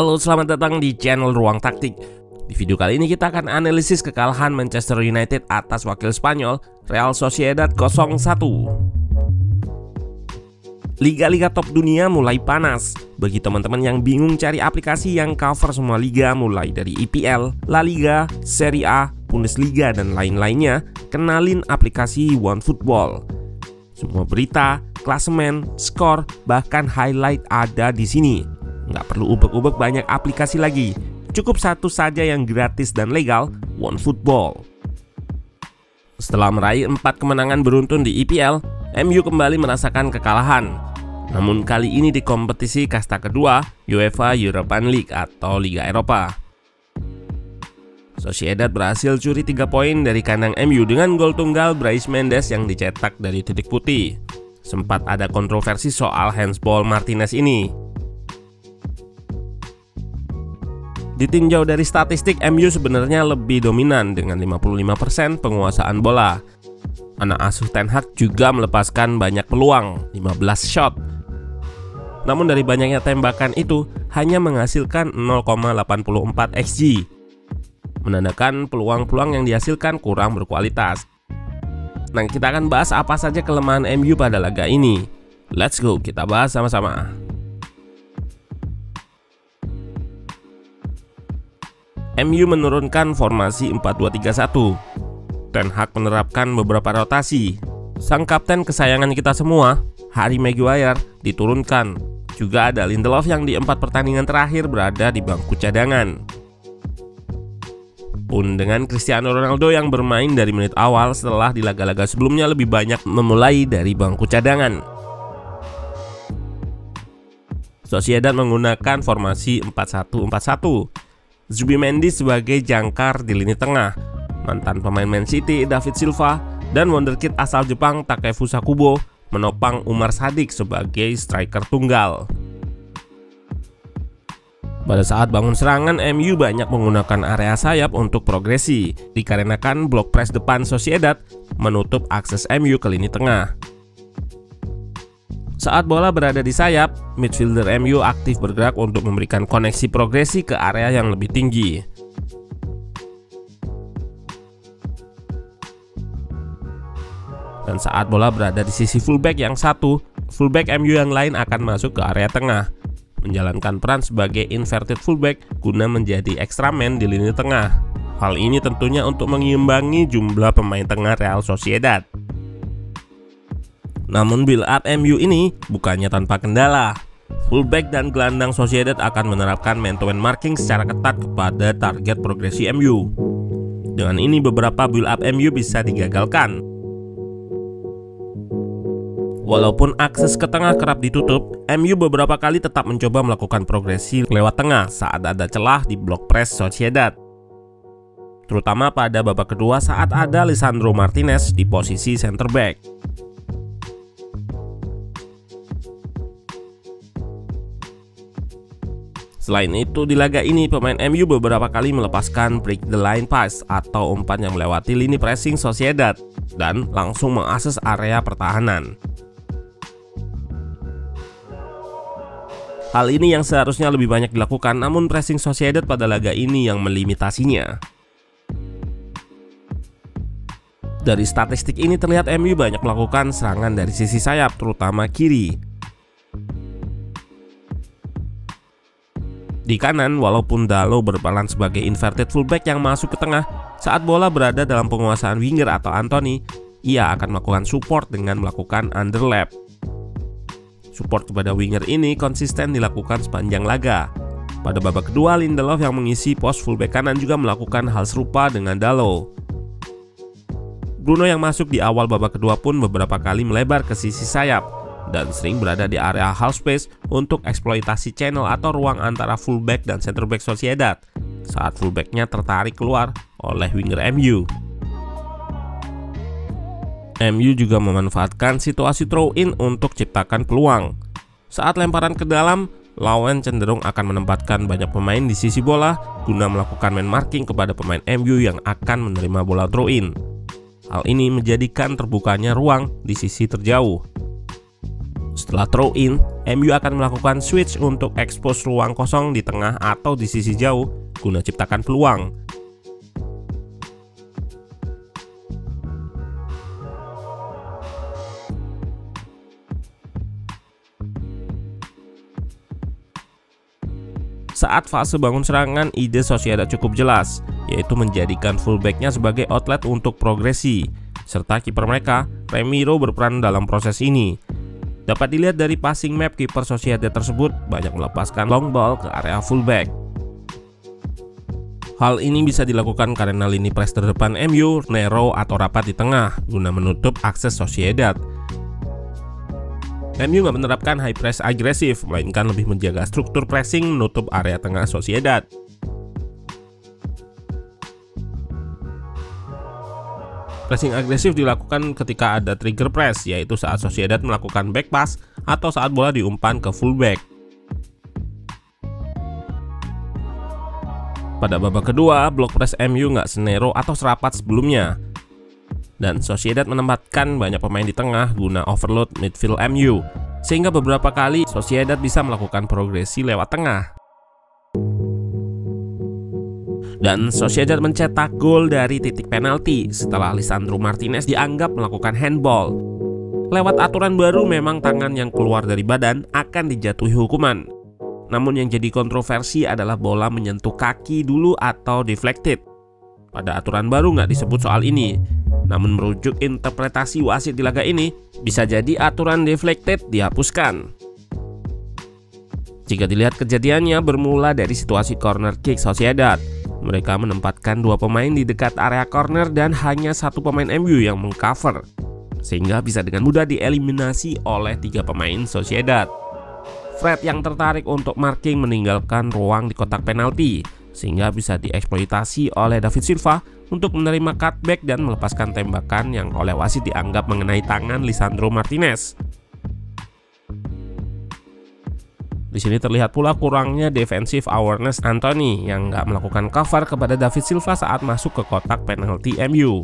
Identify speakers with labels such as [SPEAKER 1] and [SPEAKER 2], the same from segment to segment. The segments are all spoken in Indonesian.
[SPEAKER 1] Halo, selamat datang di channel Ruang Taktik. Di video kali ini kita akan analisis kekalahan Manchester United atas wakil Spanyol Real Sociedad 0-1. Liga-liga top dunia mulai panas. Bagi teman-teman yang bingung cari aplikasi yang cover semua liga mulai dari IPL, La Liga, Serie A, Bundesliga, dan lain-lainnya, kenalin aplikasi OneFootball. Semua berita, klasemen, skor, bahkan highlight ada di sini. Nggak perlu ubek-ubek banyak aplikasi lagi. Cukup satu saja yang gratis dan legal, OneFootball. Setelah meraih 4 kemenangan beruntun di IPL, MU kembali merasakan kekalahan. Namun kali ini di kompetisi kasta kedua, UEFA European League atau Liga Eropa. Sociedad berhasil curi 3 poin dari kandang MU dengan gol tunggal Brais Mendes yang dicetak dari titik putih. Sempat ada kontroversi soal handsball Martinez ini. Ditinjau dari statistik, MU sebenarnya lebih dominan dengan 55% penguasaan bola. Anak asuh Ten Hag juga melepaskan banyak peluang, 15 shot. Namun dari banyaknya tembakan itu hanya menghasilkan 0,84 XG. Menandakan peluang-peluang yang dihasilkan kurang berkualitas. Nah, kita akan bahas apa saja kelemahan MU pada laga ini. Let's go, kita bahas sama-sama. MU menurunkan formasi 4-2-3-1. Ten Hag menerapkan beberapa rotasi. Sang kapten kesayangan kita semua, Harry Maguire, diturunkan. Juga ada Lindelof yang di 4 pertandingan terakhir berada di bangku cadangan. Pun dengan Cristiano Ronaldo yang bermain dari menit awal setelah di laga-laga sebelumnya lebih banyak memulai dari bangku cadangan. Sociedad menggunakan formasi 4-1-4-1. Zubimendi sebagai jangkar di lini tengah. Mantan pemain Man City David Silva dan wonderkid asal Jepang Takefusa Kubo menopang Umar Sadik sebagai striker tunggal. Pada saat bangun serangan, MU banyak menggunakan area sayap untuk progresi, dikarenakan blok press depan Sociedad menutup akses MU ke lini tengah. Saat bola berada di sayap, midfielder MU aktif bergerak untuk memberikan koneksi progresi ke area yang lebih tinggi. Dan saat bola berada di sisi fullback yang satu, fullback MU yang lain akan masuk ke area tengah, menjalankan peran sebagai inverted fullback guna menjadi extra man di lini tengah. Hal ini tentunya untuk mengimbangi jumlah pemain tengah Real Sociedad. Namun build up MU ini bukannya tanpa kendala. Fullback dan gelandang Sociedad akan menerapkan man-to-man marking secara ketat kepada target progresi MU. Dengan ini beberapa build up MU bisa digagalkan. Walaupun akses ke tengah kerap ditutup, MU beberapa kali tetap mencoba melakukan progresi lewat tengah saat ada celah di blok press Sociedad. Terutama pada babak kedua saat ada Lisandro Martinez di posisi center back. Selain itu, di laga ini pemain MU beberapa kali melepaskan break the line pass atau umpan yang melewati lini pressing Sociedad dan langsung mengakses area pertahanan. Hal ini yang seharusnya lebih banyak dilakukan, namun pressing Sociedad pada laga ini yang melimitasinya. Dari statistik ini terlihat MU banyak melakukan serangan dari sisi sayap, terutama kiri. Di kanan, walaupun Dalot berperan sebagai inverted fullback yang masuk ke tengah, saat bola berada dalam penguasaan winger atau Anthony, ia akan melakukan support dengan melakukan underlap. Support kepada winger ini konsisten dilakukan sepanjang laga. Pada babak kedua, Lindelof yang mengisi pos fullback kanan juga melakukan hal serupa dengan Dalot. Bruno yang masuk di awal babak kedua pun beberapa kali melebar ke sisi sayap dan sering berada di area half space untuk eksploitasi channel atau ruang antara fullback dan center back Sociedad saat fullbacknya tertarik keluar oleh winger MU. MU juga memanfaatkan situasi throw-in untuk ciptakan peluang. Saat lemparan ke dalam, lawan cenderung akan menempatkan banyak pemain di sisi bola guna melakukan man marking kepada pemain MU yang akan menerima bola throw-in. Hal ini menjadikan terbukanya ruang di sisi terjauh. Setelah throw in, MU akan melakukan switch untuk expose ruang kosong di tengah atau di sisi jauh guna ciptakan peluang. Saat fase bangun serangan, ide Sociedad cukup jelas, yaitu menjadikan fullbacknya sebagai outlet untuk progresi, serta kiper mereka, Remiro, berperan dalam proses ini. Dapat dilihat dari passing map, kiper Sociedad tersebut banyak melepaskan long ball ke area fullback. Hal ini bisa dilakukan karena lini press terdepan MU narrow atau rapat di tengah, guna menutup akses Sociedad. MU nggak menerapkan high press agresif, melainkan lebih menjaga struktur pressing menutup area tengah Sociedad. Pressing agresif dilakukan ketika ada trigger press, yaitu saat Sociedad melakukan back pass atau saat bola diumpan ke fullback. Pada babak kedua, blok press MU nggak senero atau serapat sebelumnya, dan Sociedad menempatkan banyak pemain di tengah guna overload midfield MU, sehingga beberapa kali Sociedad bisa melakukan progresi lewat tengah. Dan Sociedad mencetak gol dari titik penalti setelah Lisandro Martinez dianggap melakukan handball. Lewat aturan baru, memang tangan yang keluar dari badan akan dijatuhi hukuman. Namun yang jadi kontroversi adalah bola menyentuh kaki dulu atau deflected. Pada aturan baru nggak disebut soal ini. Namun merujuk interpretasi wasit di laga ini, bisa jadi aturan deflected dihapuskan. Jika dilihat kejadiannya bermula dari situasi corner kick Sociedad. Mereka menempatkan dua pemain di dekat area corner dan hanya satu pemain MU yang mengcover, sehingga bisa dengan mudah dieliminasi oleh tiga pemain Sociedad. Fred yang tertarik untuk marking meninggalkan ruang di kotak penalti, sehingga bisa dieksploitasi oleh David Silva untuk menerima cutback dan melepaskan tembakan yang oleh wasit dianggap mengenai tangan Lisandro Martinez. Di sini terlihat pula kurangnya defensive awareness Antony yang nggak melakukan cover kepada David Silva saat masuk ke kotak penalti MU.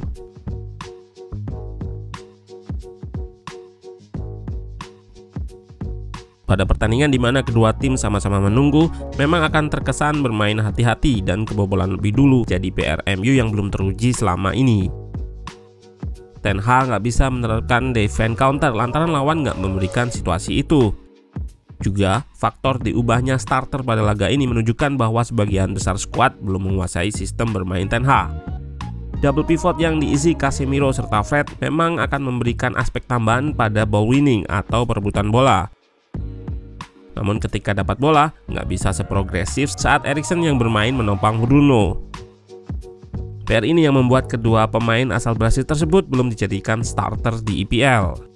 [SPEAKER 1] Pada pertandingan di mana kedua tim sama-sama menunggu, memang akan terkesan bermain hati-hati dan kebobolan lebih dulu jadi PR MU yang belum teruji selama ini. Ten Hag nggak bisa menerapkan defense counter lantaran lawan nggak memberikan situasi itu. Juga, faktor diubahnya starter pada laga ini menunjukkan bahwa sebagian besar skuad belum menguasai sistem bermain Ten Hag. Double pivot yang diisi Casemiro serta Fred memang akan memberikan aspek tambahan pada ball winning atau perebutan bola. Namun ketika dapat bola, nggak bisa seprogresif saat Eriksen yang bermain menopang Bruno. PR ini yang membuat kedua pemain asal Brasil tersebut belum dijadikan starter di EPL.